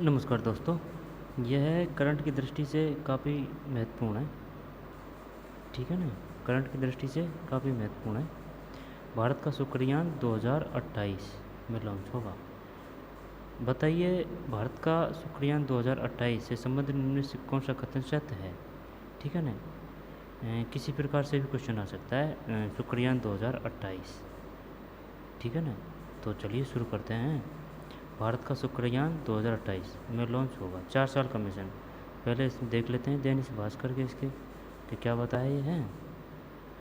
नमस्कार दोस्तों। यह करंट की दृष्टि से काफ़ी महत्वपूर्ण है। ठीक है ना। करंट की दृष्टि से काफ़ी महत्वपूर्ण है। भारत का शुक्रयान 2028 में लॉन्च होगा। बताइए, भारत का शुक्रयान 2028 से संबंधित निम्न से कौन सा कथन सत्य है। ठीक है ना। किसी प्रकार से भी क्वेश्चन आ सकता है। शुक्रयान 2028। ठीक है ना। तो चलिए शुरू करते हैं। भारत का शुक्रयान 2028 में लॉन्च होगा। 4 साल का मिशन। पहले देख लेते हैं दैनिक भास्कर के इसके कि क्या बताया ये है।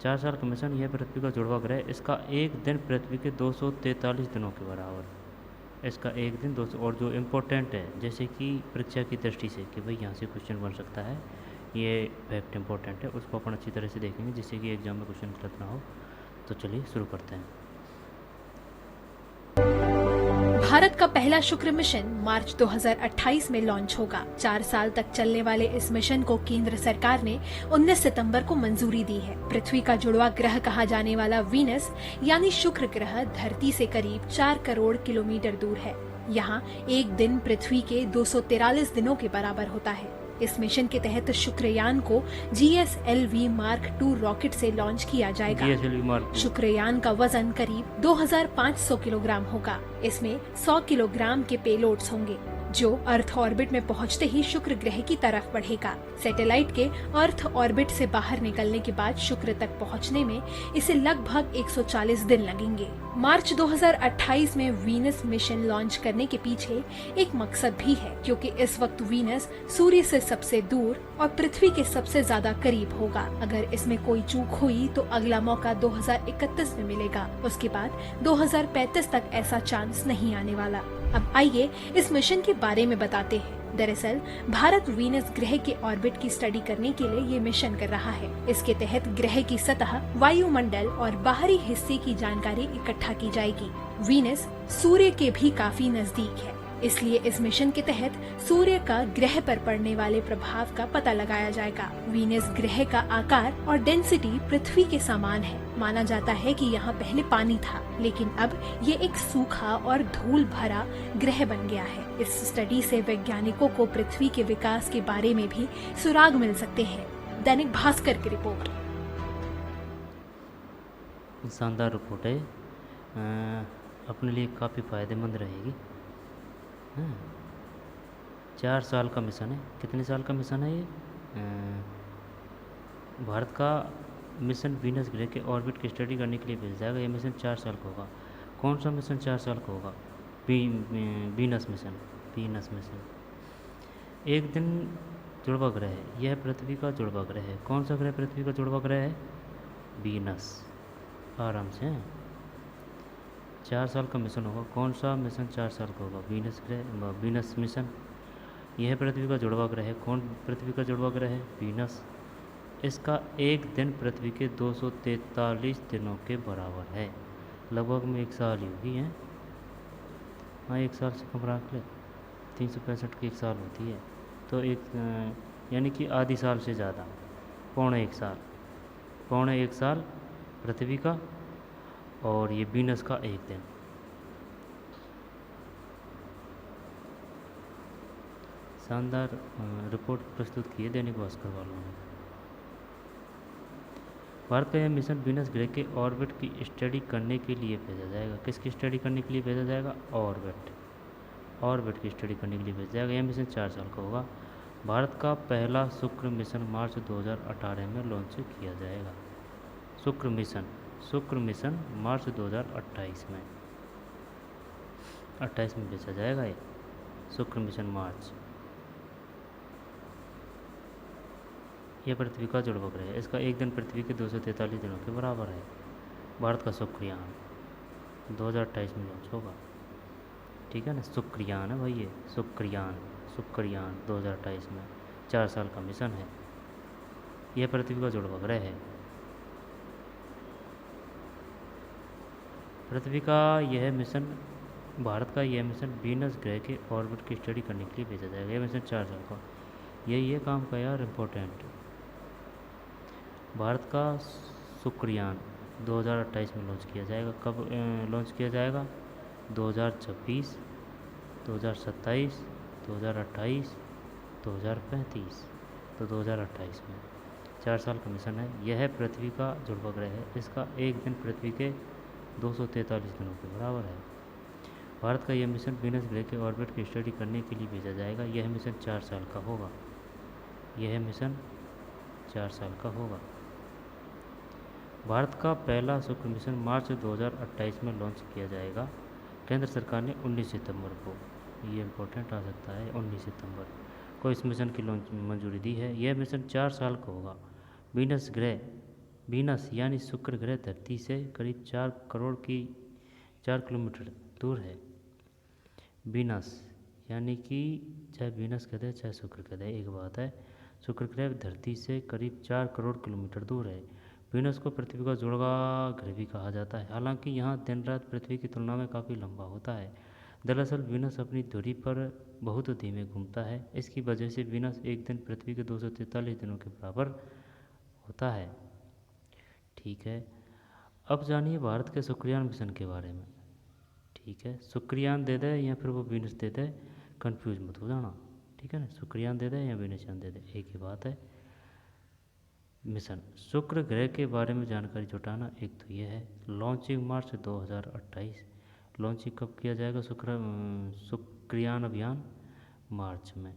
4 साल का मिशन, यह पृथ्वी का जुड़वा ग्रह। इसका एक दिन पृथ्वी के 243 दिनों के बराबर। इसका एक दिन 200। और जो इम्पोर्टेंट है, जैसे कि परीक्षा की दृष्टि से कि भाई यहाँ से क्वेश्चन बन सकता है, ये फैक्ट इम्पोर्टेंट है, उसको अपन अच्छी तरह से देखेंगे जिससे कि एग्जाम में क्वेश्चन गलत ना हो। तो चलिए शुरू करते हैं। भारत का पहला शुक्र मिशन मार्च 2028 में लॉन्च होगा। 4 साल तक चलने वाले इस मिशन को केंद्र सरकार ने 19 सितंबर को मंजूरी दी है। पृथ्वी का जुड़वा ग्रह कहा जाने वाला वीनस यानी शुक्र ग्रह धरती से करीब 4 करोड़ किलोमीटर दूर है। यहाँ एक दिन पृथ्वी के 243 दिनों के बराबर होता है। इस मिशन के तहत शुक्रयान को GSLV मार्क 2 रॉकेट से लॉन्च किया जाएगा। GSLV mark 2। शुक्रयान का वजन करीब 2500 किलोग्राम होगा। इसमें 100 किलोग्राम के पेलोड्स होंगे जो अर्थ ऑर्बिट में पहुंचते ही शुक्र ग्रह की तरफ बढ़ेगा। सैटेलाइट के अर्थ ऑर्बिट से बाहर निकलने के बाद शुक्र तक पहुंचने में इसे लगभग 140 दिन लगेंगे। मार्च 2028 में वीनस मिशन लॉन्च करने के पीछे एक मकसद भी है, क्योंकि इस वक्त वीनस सूर्य से सबसे दूर और पृथ्वी के सबसे ज्यादा करीब होगा। अगर इसमें कोई चूक हुई तो अगला मौका 2031 में मिलेगा। उसके बाद 2035 तक ऐसा चांस नहीं आने वाला। अब आइए इस मिशन के बारे में बताते हैं। दरअसल भारत वीनस ग्रह के ऑर्बिट की स्टडी करने के लिए ये मिशन कर रहा है। इसके तहत ग्रह की सतह, वायुमंडल और बाहरी हिस्से की जानकारी इकट्ठा की जाएगी। वीनस सूर्य के भी काफी नजदीक है, इसलिए इस मिशन के तहत सूर्य का ग्रह पर पड़ने वाले प्रभाव का पता लगाया जाएगा। वीनस ग्रह का आकार और डेंसिटी पृथ्वी के समान है। माना जाता है कि यहाँ पहले पानी था, लेकिन अब ये एक सूखा और धूल भरा ग्रह बन गया है। इस स्टडी से वैज्ञानिकों को पृथ्वी के विकास के बारे में भी सुराग मिल सकते हैं। दैनिक भास्कर की रिपोर्ट। शानदार रिपोर्ट है। अपने लिए काफ़ी फायदेमंद रहेगी। हाँ। 4 साल का मिशन है। कितने साल का मिशन है ये? भारत का मिशन वीनस ग्रह के ऑर्बिट की स्टडी करने के लिए भेजा जाएगा। ये मिशन 4 साल का होगा। कौन सा मिशन 4 साल का होगा? Venus mission. वीनस मिशन एक दिन जुड़वा ग्रह है। यह पृथ्वी का जुड़वा ग्रह है। कौन सा ग्रह पृथ्वी का जुड़वा ग्रह है? वीनस। आराम से। 4 साल का मिशन होगा। कौन सा मिशन 4 साल का होगा? वीनस ग्रह, वीनस मिशन। यह पृथ्वी का जुड़वा ग्रह है। कौन पृथ्वी का जुड़वा ग्रह है? वीनस। इसका एक दिन पृथ्वी के 243 दिनों के बराबर है। लगभग में 1 साल ही होगी है। हाँ, 1 साल से कम रख ले। 365 की 1 साल होती है, तो यानी कि आधी साल से ज़्यादा, 1.25 साल। 1.25 साल पृथ्वी का, और ये वीनस का एक दिन। शानदार रिपोर्ट प्रस्तुत की है दैनिक भास्कर वालों ने। भारत का यह मिशन वीनस ग्रह के ऑर्बिट की स्टडी करने के लिए भेजा जाएगा। किसकी स्टडी करने के लिए भेजा जाएगा? ऑर्बिट की स्टडी करने के लिए भेजा जाएगा। यह मिशन 4 साल का होगा। भारत का पहला शुक्र मिशन मार्च 2018 में लॉन्च किया जाएगा। शुक्र मिशन मार्च 2028 में 28 में भेजा जाएगा। ये शुक्र मिशन मार्च। यह पृथ्वी का जुड़वा ग्रह है। इसका एक दिन पृथ्वी के 243 दिनों के बराबर है। भारत का शुक्रयान 2028 में लॉन्च होगा। ठीक है ना। शुक्रयान है भाई, ये शुक्रयान 2028 में 4 साल का मिशन है। यह पृथ्वी का जुड़वा ग्रह है। पृथ्वी का यह मिशन, भारत का यह मिशन वीनस ग्रह के ऑर्बिट की स्टडी करने के लिए भेजा जाएगा। यह मिशन 4 साल का। ये काम का यार इम्पोर्टेंट। भारत का शुक्रयान 2028 में लॉन्च किया जाएगा। कब लॉन्च किया जाएगा? 2026, 2027, 2028, 2035, तो 2028 में 4 साल का मिशन है। यह पृथ्वी का जुड़वा ग्रह है। इसका एक दिन पृथ्वी के 243 दिनों के बराबर है। भारत का यह मिशन वीनस ग्रह के ऑर्बिट की स्टडी करने के लिए भेजा जाएगा। यह मिशन 4 साल का होगा। यह मिशन 4 साल का होगा। भारत का पहला शुक्र मिशन मार्च 2028 में लॉन्च किया जाएगा। केंद्र सरकार ने 19 सितंबर को, ये इम्पोर्टेंट आ सकता है, 19 सितंबर को इस मिशन की लॉन्च मंजूरी दी है। यह मिशन 4 साल का होगा। वीनस यानी शुक्र ग्रह धरती से करीब 4 किलोमीटर दूर है। वीनस यानी कि चाहे वीनस कहते हैं चाहे शुक्र कहते हैं, एक बात है। शुक्र ग्रह धरती से करीब 4 करोड़ किलोमीटर दूर है। वीनस को पृथ्वी का जुड़वा ग्रह भी कहा जाता है। हालांकि यहाँ दिन रात पृथ्वी की तुलना में काफ़ी लंबा होता है। दरअसल वीनस अपनी धुरी पर बहुत धीमे घूमता है। इसकी वजह से वीनस एक दिन पृथ्वी के 243 दिनों के बराबर होता है। ठीक है, अब जानिए भारत के शुक्रयान मिशन के बारे में। ठीक है, शुक्रयान दे दे या फिर वो वीनस दे दे, कंफ्यूज मत हो जाना। ठीक है ना, शुक्रयान दे दे या वीनसयान दे दे, एक ही बात है। मिशन शुक्र ग्रह के बारे में जानकारी जुटाना, एक तो ये है। लॉन्चिंग मार्च 2028। लॉन्चिंग कब किया जाएगा शुक्रयान अभियान? मार्च में।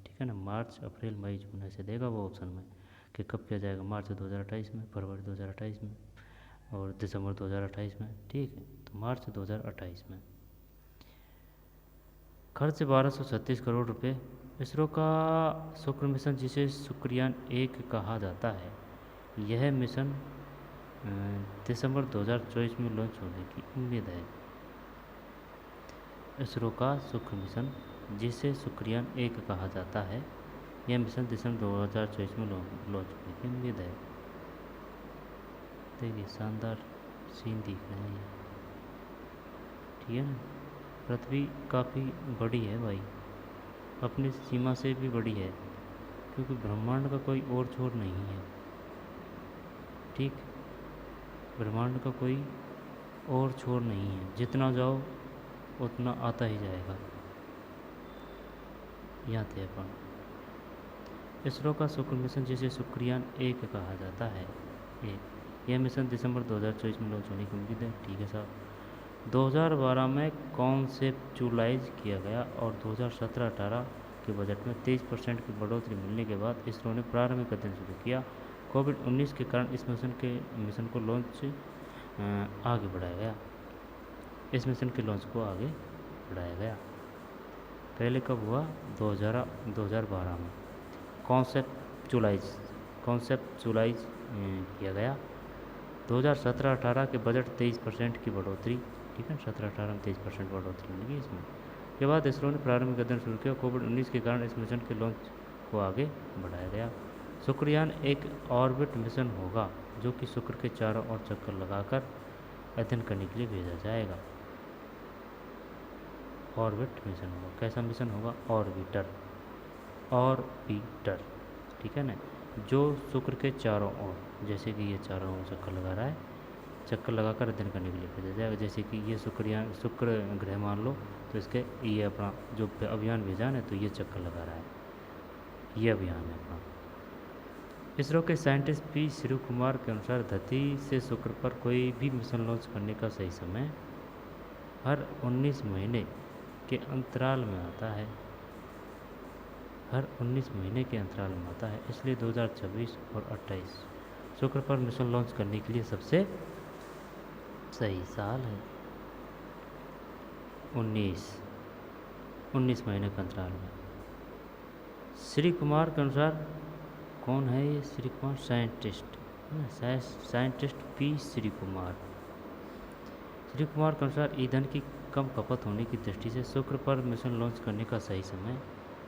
ठीक है ना, मार्च अप्रैल मई जून ऐसे देगा वो ऑप्शन में कि कब किया जाएगा। मार्च 2028 में, फरवरी 2028 में और दिसंबर 2028 में। ठीक है, तो मार्च 2028 में। खर्च 1236 करोड़ रुपए। इसरो का शुक्र मिशन, जिसे शुक्रयान 1 कहा जाता है, यह मिशन दिसंबर 2024 में लॉन्च होने की उम्मीद है। इसरो का शुक्र मिशन, जिसे शुक्रयान 1 कहा जाता है, यह मिशन दिसंबर 2024 में लॉन्च होने की उम्मीद है। देखिए शानदार सीन दिख रहे हैं ये। ठीक है ना, पृथ्वी काफ़ी बड़ी है भाई, अपनी सीमा से भी बड़ी है, क्योंकि ब्रह्मांड का कोई और छोर नहीं है। ठीक, ब्रह्मांड का कोई और छोर नहीं है, जितना जाओ उतना आता ही जाएगा। यहाँ थे अपन। इसरो का शुक्र मिशन, जिसे शुक्रयान 1 कहा जाता है, यह मिशन दिसंबर 2024 में लॉन्च होने की उम्मीद है। ठीक है साहब। 2012 में कॉन्सेप्चुलाइज किया गया और 2017-18 के बजट में 23% की बढ़ोतरी मिलने के बाद इसरो ने प्रारंभिक अध्ययन शुरू किया। कोविड-19 के कारण इस मिशन को लॉन्च आगे बढ़ाया गया। इस मिशन के लॉन्च को आगे बढ़ाया गया। पहले कब हुआ? 2012 में कॉन्सेप्चुलाइज किया गया। 2017-18 के बजट 23% की बढ़ोतरी। ठीक है, 17-18 में 23% बढ़ोतरी मिलेगी इसमें। के बाद इसरो ने प्रारंभिक अध्ययन शुरू किया। कोविड-19 के कारण इस मिशन के लॉन्च को आगे बढ़ाया गया। शुक्रयान एक ऑर्बिट मिशन होगा, जो कि शुक्र के चारों ओर चक्कर लगाकर अध्ययन करने के लिए भेजा जाएगा। ऑर्बिट मिशन होगा। कैसा मिशन होगा? ऑर्बिटर। ठीक है ना, जो शुक्र के चारों ओर, जैसे कि ये चारों ओर चक्कर लगा रहा है, चक्कर लगाकर अध्ययन करने के लिए भेजा जाएगा। जैसे कि ये शुक्र ग्रह मान लो, तो इसके ये अपना जो अभियान भेजा है, तो ये चक्कर लगा रहा है, ये अभियान है अपना। इसरो के साइंटिस्ट पी शिव कुमार के अनुसार धरती से शुक्र पर कोई भी मिशन लॉन्च करने का सही समय हर 19 महीने के अंतराल में आता है। हर 19 महीने के अंतराल में आता है। इसलिए 2026 और 28 शुक्र पर मिशन लॉन्च करने के लिए सबसे सही साल है। 19 महीने के अंतराल में। श्री कुमार के अनुसार, कौन है ये श्री कुमार? Scientist P Shri Kumar. श्री कुमार के अनुसार ईंधन की कम खपत होने की दृष्टि से शुक्र पर मिशन लॉन्च करने का सही समय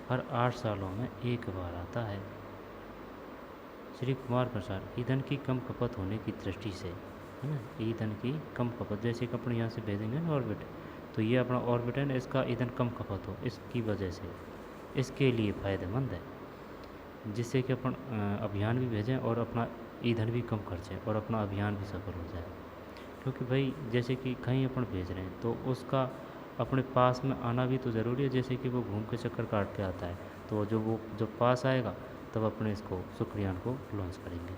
हर 8 सालों में एक बार आता है। श्री कुमार के अनुसार ईंधन की कम खपत होने की दृष्टि से, है ना, ईंधन की कम खपत, जैसे कि अपन यहाँ से भेजेंगे ना ऑर्बिट, तो ये अपना ऑर्बिट है ना, इसका ईंधन कम खपत हो, इसकी वजह से इसके लिए फ़ायदेमंद है, जिससे कि अपन अभियान भी भेजें और अपना ईंधन भी कम खर्चें और अपना अभियान भी सफल हो जाए। क्योंकि भाई जैसे कि कहीं अपन भेज रहे हैं तो उसका अपने पास में आना भी तो ज़रूरी है, जैसे कि वो घूम के चक्कर काट के आता है, तो वो जब पास आएगा तब अपने इसको शुक्रयान को लॉन्च करेंगे।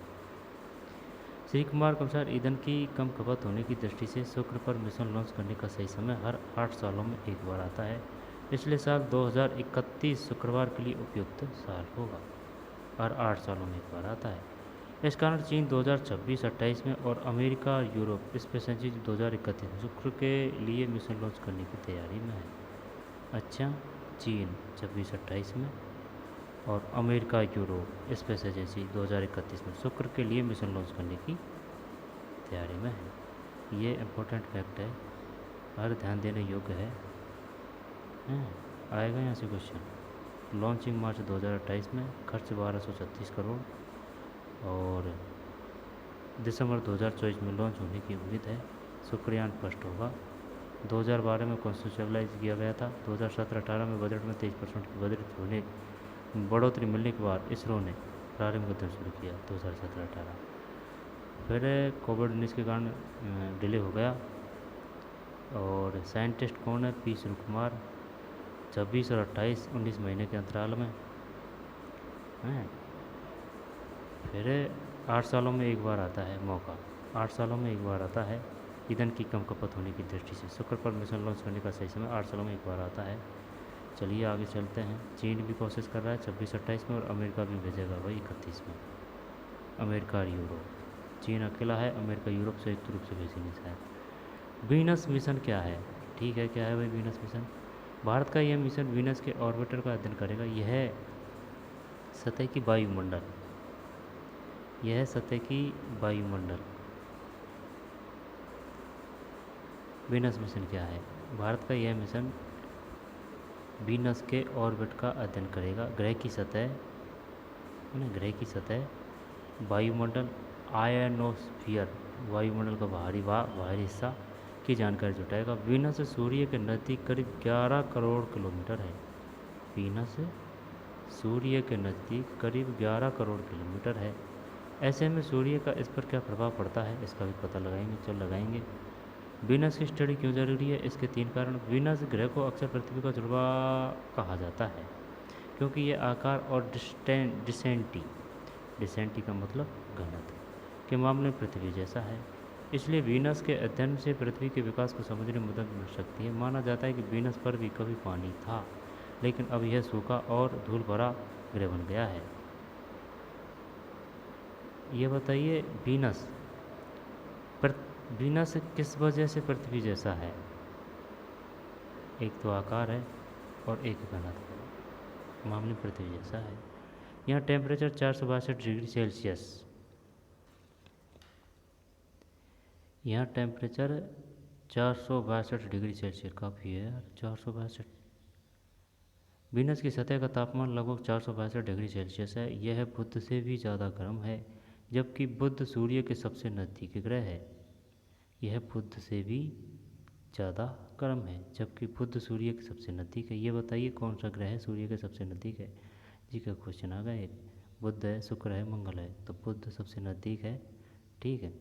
श्री कुमार के अनुसार ईंधन की कम खपत होने की दृष्टि से शुक्र पर मिशन लॉन्च करने का सही समय हर 8 सालों में एक बार आता है। पिछले साल 2031 शुक्रवार के लिए उपयुक्त साल होगा। हर 8 सालों में एक बार आता है। इस कारण चीन 2026-28 में और अमेरिका और यूरोप स्पेस एजेंसी 2031 में शुक्र के लिए मिशन लॉन्च करने की तैयारी में है। अच्छा, चीन 26-28 में और अमेरिका यूरोप स्पेस एजेंसी 2031 में शुक्र के लिए मिशन लॉन्च करने की तैयारी में है। ये इम्पोर्टेंट फैक्ट है, हर ध्यान देने योग्य है। आएगा यहाँ से क्वेश्चन। लॉन्चिंग मार्च 2028 में, खर्च 1236 करोड़ और दिसंबर 2024 में लॉन्च होने की उम्मीद है। शुक्रयान फर्स्ट होगा। 2012 में कॉन्स्टिट्यूशनलाइज किया गया था। 2017-18 में बजट में 23% की बढ़ोतरी मिलने के बाद इसरो ने प्रारंभिक अध्ययन शुरू किया 2017-18। फिर कोविड-19 के कारण डिले हो गया। और साइंटिस्ट कौन है? पी श्री कुमार। 26 और 28 19 महीने के अंतराल में हैं। फिर 8 सालों में एक बार आता है मौका, 8 सालों में एक बार आता है। ईंधन की कम खपत होने की दृष्टि से शुक्र पर मिशन लॉन्च करने का सही समय 8 सालों में एक बार आता है। चलिए आगे चलते हैं। चीन भी कोशिश कर रहा है 26-28 में और अमेरिका भी भेजेगा भाई 31 में। अमेरिका और यूरोप, चीन अकेला है, अमेरिका यूरोप संयुक्त रूप से भेजेंगे शायद। वीनस मिशन क्या है? ठीक है, क्या है भाई वीनस मिशन? भारत का यह मिशन वीनस के ऑर्बिटर का अध्ययन करेगा। यह सतह की वायुमंडल, यह सतह की वायुमंडल। वीनस मिशन क्या है? भारत का यह मिशन वीनस के ऑर्बिट का अध्ययन करेगा। ग्रह की सतह, ग्रह की सतह, वायुमंडल, आयनोस्फीयर, वायुमंडल का बाहरी हिस्सा की जानकारी जुटाएगा। वीनस से सूर्य के नज़दीक करीब 11 करोड़ किलोमीटर है। वीनस से सूर्य के नज़दीक करीब 11 करोड़ किलोमीटर है। ऐसे में सूर्य का इस पर क्या प्रभाव पड़ता है, इसका भी पता लगाएंगे। चल लगाएंगे। वीनस की स्टडी क्यों ज़रूरी है? इसके 3 कारण। वीनस ग्रह को अक्सर पृथ्वी का जुड़वा कहा जाता है क्योंकि ये आकार और डिसेंटी का मतलब घनत्व के मामले में पृथ्वी जैसा है। इसलिए वीनस के अध्ययन से पृथ्वी के विकास को समझने में मदद मिल सकती है। माना जाता है कि वीनस पर भी कभी पानी था, लेकिन अब यह सूखा और धूल भरा ग्रह बन गया है। ये बताइए वीनस किस वजह से पृथ्वी जैसा है? एक तो आकार है और एक घनत्व, मामले पृथ्वी जैसा है। यहाँ टेम्परेचर 462 डिग्री सेल्सियस, यहाँ टेम्परेचर 462 डिग्री सेल्सियस काफ़ी है यार, 462। वीनस की सतह का तापमान लगभग 462 डिग्री सेल्सियस है। यह बुध से भी ज़्यादा गर्म है, जबकि बुध सूर्य के सबसे नज़दीकी ग्रह है। यह बुध से भी ज़्यादा गर्म है, जबकि बुध सूर्य के सबसे नज़दीक है। ये बताइए कौन सा ग्रह है सूर्य के सबसे नज़दीक है? जी का क्वेश्चन आ गया एक। बुध है, शुक्र है, मंगल है, तो बुध सबसे नज़दीक है। ठीक है,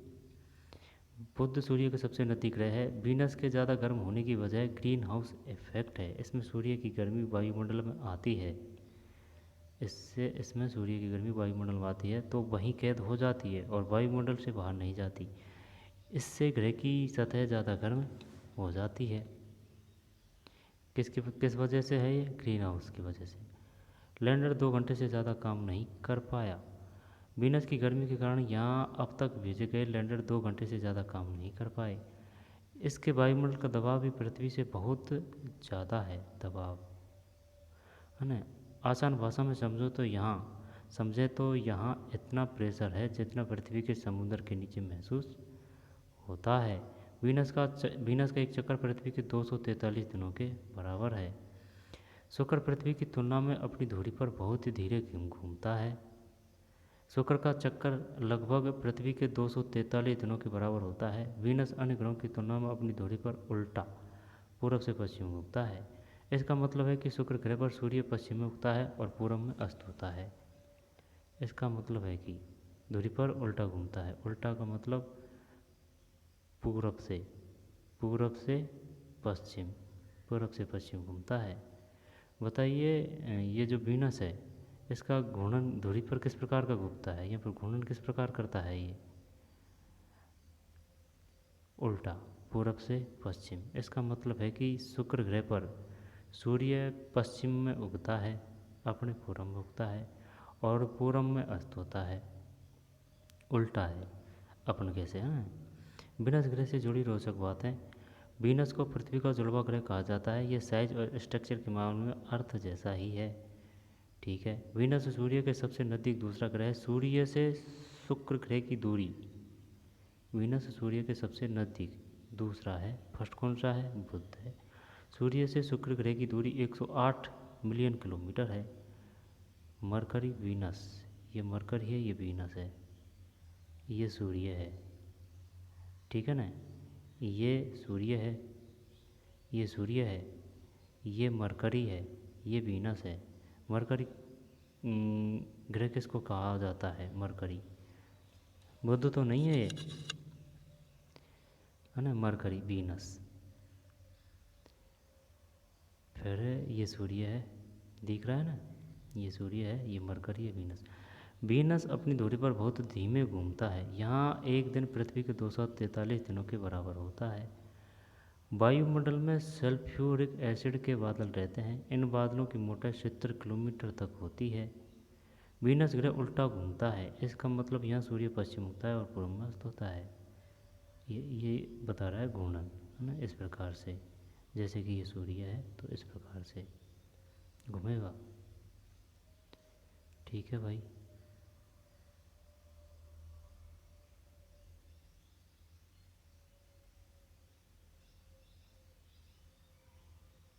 बुध सूर्य के सबसे नज़दीक ग्रह है। वीनस के ज़्यादा गर्म होने की वजह ग्रीन हाउस इफेक्ट है। इसमें सूर्य की गर्मी वायुमंडल में आती है, इसमें सूर्य की गर्मी वायुमंडल में आती है तो वहीं कैद हो जाती है और वायुमंडल से बाहर नहीं जाती। इससे ग्रह की सतह ज़्यादा गर्म हो जाती है। किस वजह से है ये? ग्रीन हाउस की वजह से। लैंडर 2 घंटे से ज़्यादा काम नहीं कर पाया। वीनस की गर्मी के कारण यहाँ अब तक भेजे गए लैंडर 2 घंटे से ज़्यादा काम नहीं कर पाए। इसके वायुमंडल का दबाव भी पृथ्वी से बहुत ज़्यादा है, दबाव है ना। आसान भाषा में समझें तो यहाँ इतना प्रेशर है जितना पृथ्वी के समुद्र के नीचे महसूस होता है। वीनस का एक चक्कर पृथ्वी के 243 दिनों के बराबर है। शुक्र पृथ्वी की तुलना में अपनी धुरी पर बहुत ही धीरे घूमता है। शुक्र का चक्कर लगभग पृथ्वी के 243 दिनों के बराबर होता है। वीनस अन्य ग्रहों की तुलना में अपनी धुरी पर उल्टा पूर्व से पश्चिम में उगता है। इसका मतलब है कि शुक्र ग्रह पर सूर्य पश्चिम में उगता है और पूर्व में अस्त होता है। इसका मतलब है कि धुरी पर उल्टा घूमता है। उल्टा का मतलब पूरब से पश्चिम, पूरब से पश्चिम घूमता है। बताइए ये जो वीनस है इसका घूर्णन धुरी पर किस प्रकार का घूमता है, यहाँ पर घूर्णन किस प्रकार करता है ये? उल्टा, पूरब से पश्चिम। इसका मतलब है कि शुक्र ग्रह पर सूर्य पश्चिम में उगता है, अपने पूरब में उगता है और पूरब में अस्त होता है। उल्टा है अपन कैसे हैं। वीनस ग्रह से जुड़ी रोचक बातें। वीनस को पृथ्वी का जुड़वा ग्रह कहा जाता है। ये साइज और स्ट्रक्चर के मामले में अर्थ जैसा ही है। ठीक है, वीनस सूर्य के सबसे नज़दीक दूसरा ग्रह है। सूर्य से शुक्र ग्रह की दूरी, वीनस सूर्य के सबसे नज़दीक दूसरा है। फर्स्ट कौन सा है? बुध है। सूर्य से शुक्र ग्रह की दूरी 108 मिलियन किलोमीटर है। मरकरी वीनस, ये मरकरी है, ये वीनस है, ये सूर्य है। ठीक है ना, ये सूर्य है, ये सूर्य है, ये मरकरी है, ये वीनस है। मरकरी ग्रह किसको कहा जाता है? मरकरी। बुध तो नहीं है ये, है ना, मरकरी वीनस। फिर ये सूर्य है, दिख रहा है ना, ये सूर्य है, ये मरकरी है, वीनस। वीनस अपनी धुरी पर बहुत धीमे घूमता है। यहाँ एक दिन पृथ्वी के 243 दिनों के बराबर होता है। वायुमंडल में सल्फ्यूरिक एसिड के बादल रहते हैं। इन बादलों की मोटाई 70 किलोमीटर तक होती है। वीनस ग्रह उल्टा घूमता है। इसका मतलब यहाँ सूर्य पश्चिम उगता है और पूर्व में अस्त होता है। ये बता रहा है घूर्णन, है ना, इस प्रकार से। जैसे कि ये सूर्य है तो इस प्रकार से घूमेगा। ठीक है भाई।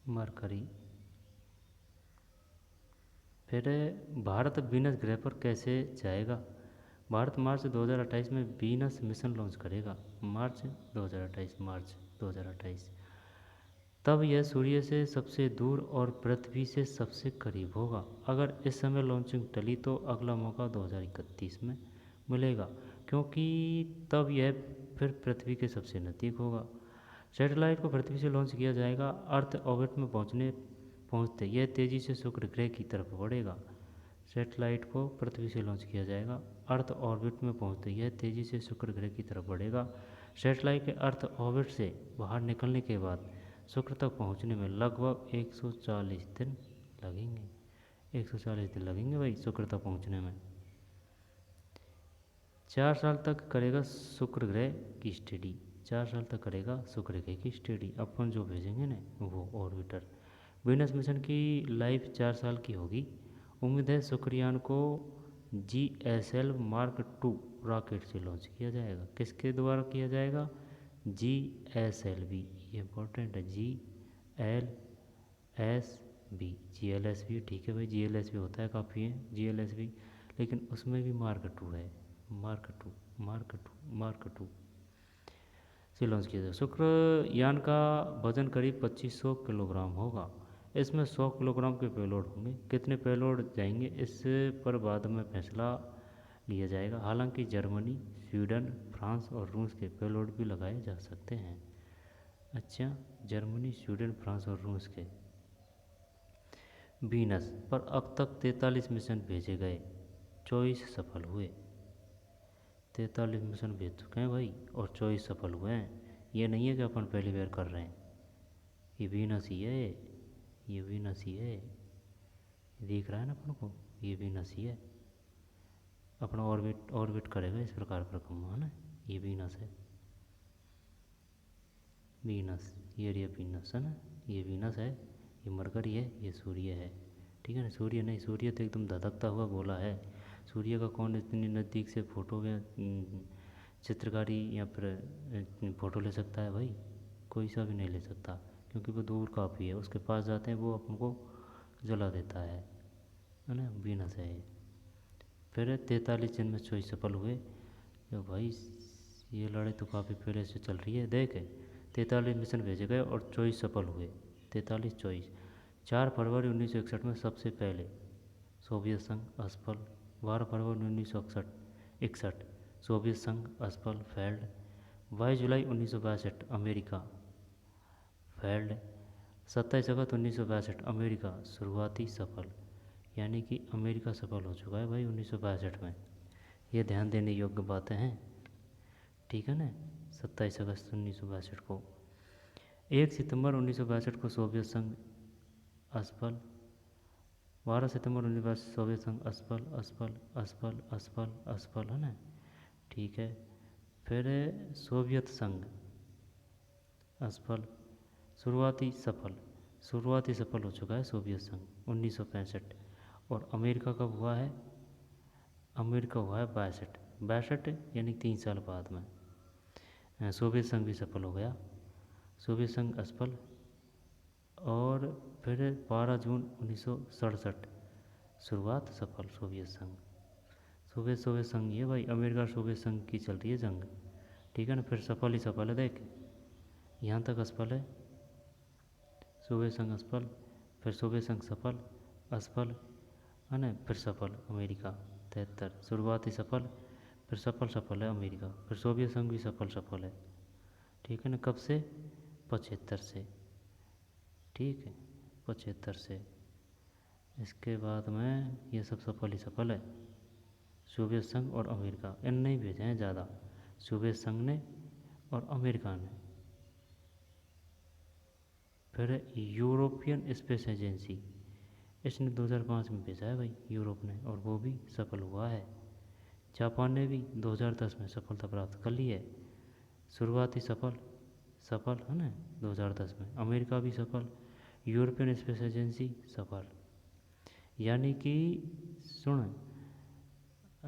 मरकरी। फिर भारत वीनस ग्रह पर कैसे जाएगा? भारत मार्च 2028 में वीनस मिशन लॉन्च करेगा। मार्च 2028। तब यह सूर्य से सबसे दूर और पृथ्वी से सबसे करीब होगा। अगर इस समय लॉन्चिंग टली तो अगला मौका 2031 में मिलेगा, क्योंकि तब यह फिर पृथ्वी के सबसे नज़दीक होगा। सैटेलाइट को पृथ्वी से लॉन्च किया जाएगा। अर्थ ऑर्बिट में पहुंचते यह तेज़ी से शुक्र ग्रह की तरफ बढ़ेगा। सैटेलाइट को पृथ्वी से लॉन्च किया जाएगा। अर्थ ऑर्बिट में पहुंचते यह तेज़ी से शुक्र ग्रह की तरफ बढ़ेगा। सैटेलाइट के अर्थ ऑर्बिट से बाहर निकलने के बाद शुक्र तक पहुंचने में लगभग 140 दिन लगेंगे। 140 दिन लगेंगे भाई शुक्र तक पहुंचने में। 4 साल तक करेगा शुक्र ग्रह की स्टडी। 4 साल तक करेगा शुक्र ग्रह की स्टडी। अपन जो भेजेंगे ना वो ऑर्बिटर। वीनस मिशन की लाइफ 4 साल की होगी। उम्मीद है शुक्रयान को GSL Mark II रॉकेट से लॉन्च किया जाएगा। किसके द्वारा किया जाएगा? GSLV, ये इम्पोर्टेंट है, GLSV। ठीक है भाई, GLSV होता है काफ़ी है GLSV, लेकिन उसमें भी मार्क टू है। मार्क टू से लॉन्च किया जाएगा। शुक्रयान का वजन करीब 2500 किलोग्राम होगा। इसमें 100 किलोग्राम के पेलोड होंगे। कितने पेलोड जाएंगे इस पर बाद में फैसला लिया जाएगा। हालांकि जर्मनी, स्वीडन, फ्रांस और रूस के पेलोड भी लगाए जा सकते हैं। अच्छा, जर्मनी, स्वीडन, फ्रांस और रूस के। वीनस पर अब तक 43 मिशन भेजे गए, 24 सफल हुए। 43 मिशन भेज चुके हैं भाई और 24 सफल हुए हैं। ये नहीं है कि अपन पहली बार कर रहे हैं। ये वीनस ही है, ये वीनस ही है, दिख रहा है ना अपन को, ये वीनस ही है। अपना ऑर्बिट करेगा इस प्रकार परिक्रमा, है ना, ये वीनस है। वीनस, ये एरिया वीनस है ना, ये वीनस है, ये मरकरी है, ये सूर्य है। ठीक है ना, सूर्य नहीं, सूर्य तो एकदम धधकता हुआ गोला है। सूर्य का कौन इतनी नज़दीक से फोटो या चित्रकारी या फिर फ़ोटो ले सकता है भाई? कोई सा भी नहीं ले सकता, क्योंकि वो दूर काफ़ी है। उसके पास जाते हैं वो अपन को जला देता है ना, वीनस है ये। फिर 43 दिन में 24 सफल हुए। तो भाई ये लड़ाई तो काफ़ी पहले से चल रही है। देख, 43 मिशन भेजे गए और 24 सफल हुए। 43-24। 4 फरवरी 1961 में सबसे पहले सोवियत संघ असफल। 12 फरवरी 1961 सोवियत संघ असफल, फेल्ड। 22 जुलाई 1962 अमेरिका, फेल्ड। 27 अगस्त 1962 अमेरिका शुरुआती सफल, यानी कि अमेरिका सफल हो चुका है भाई 1962 में। ये ध्यान देने योग्य बातें हैं, ठीक है ना। 27 अगस्त 1962 को। 1 सितंबर 1962 को सोवियत संघ असफल। 12 सितंबर 1962 सोवियत संघ असफल असफल असफल असफल असफल, है ना, ठीक है। फिर सोवियत संघ असफल, शुरुआती सफल हो चुका है सोवियत संघ 1965। और अमेरिका कब हुआ है? अमेरिका हुआ है 62 यानी 3 साल बाद में। सोवियत संघ भी सफल हो गया, सोवियत संघ असफल। और फिर 12 जून 1967 शुरुआत सफल सोवियत संघ। सोवियत संघ ये भाई, अमेरिका सोवियत संघ की चल रही है जंग, ठीक है ना। फिर सफल ही सफल है, देख यहाँ तक असफल है, सोवियत संघ असफल, फिर सोवियत संघ सफल असफल, है ना, फिर सफल अमेरिका 73, शुरुआती सफल, फिर सफल है अमेरिका, फिर सोवियत संघ भी सफल है, ठीक है ना। कब से? 75 से, ठीक है, 75 से। इसके बाद में ये सब सफल ही सफल है, सोवियत संघ और अमेरिका, इन नहीं भेजे हैं ज़्यादा, सोवियत संघ ने और अमेरिका ने। फिर यूरोपियन स्पेस एजेंसी, इसने 2005 में भेजा है भाई यूरोप ने, और वो भी सफल हुआ है। जापान ने भी 2010 में सफलता प्राप्त कर ली है, शुरुआती सफल है ना 2010 में। अमेरिका भी सफल, यूरोपियन स्पेस एजेंसी सफल। यानी कि सुन,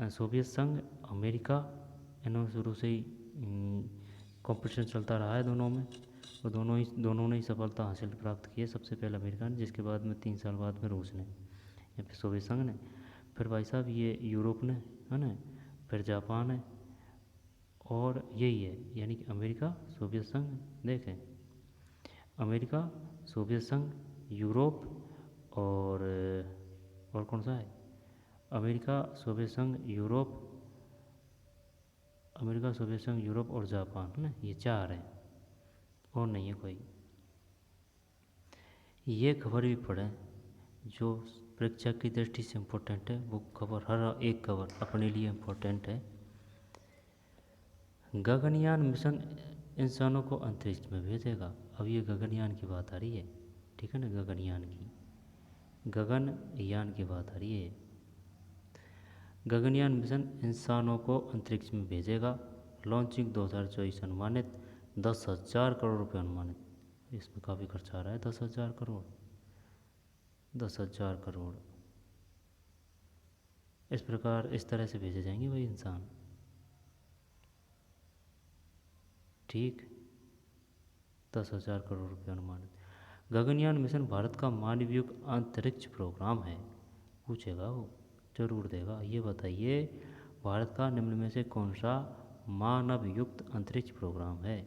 सोवियत संघ, अमेरिका, इन्होंने शुरू से ही कंपटीशन चलता रहा है दोनों में, और दोनों ने ही सफलता हासिल प्राप्त की है। सबसे पहले अमेरिका ने, जिसके बाद में 3 साल बाद में रूस ने, या फिर सोवियत संघ ने, फिर भाई साहब ये यूरोप ने, है ना, फिर जापान है, और यही है, यानी कि अमेरिका सोवियत संघ। देखें, अमेरिका सोवियत संघ, यूरोप, और कौन सा है? अमेरिका सोवियत संघ यूरोप, अमेरिका सोवियत संघ यूरोप और जापान, है ना, ये 4 हैं, और नहीं है कोई। ये खबर भी पढ़ें जो परीक्षा की दृष्टि से इम्पोर्टेंट है, वो खबर, हर एक खबर अपने लिए इम्पोर्टेंट है। गगनयान मिशन इंसानों को अंतरिक्ष में भेजेगा। अब ये गगनयान की बात आ रही है, ठीक है ना, गगनयान की बात आ रही है। गगनयान मिशन इंसानों को अंतरिक्ष में भेजेगा। लॉन्चिंग 2024 अनुमानित 10,000 करोड़ रुपये अनुमानित। इसमें काफ़ी खर्चा आ रहा है, 10,000 करोड़, 10,000 करोड़। इस प्रकार इस तरह से भेजे जाएंगे वही इंसान, ठीक, 10,000 करोड़ रुपये अनुमानित। गगनयान मिशन भारत का मानवयुक्त अंतरिक्ष प्रोग्राम है। पूछेगा वो, जरूर देगा। ये बताइए, भारत का निम्न में से कौन सा मानवयुक्त अंतरिक्ष प्रोग्राम है?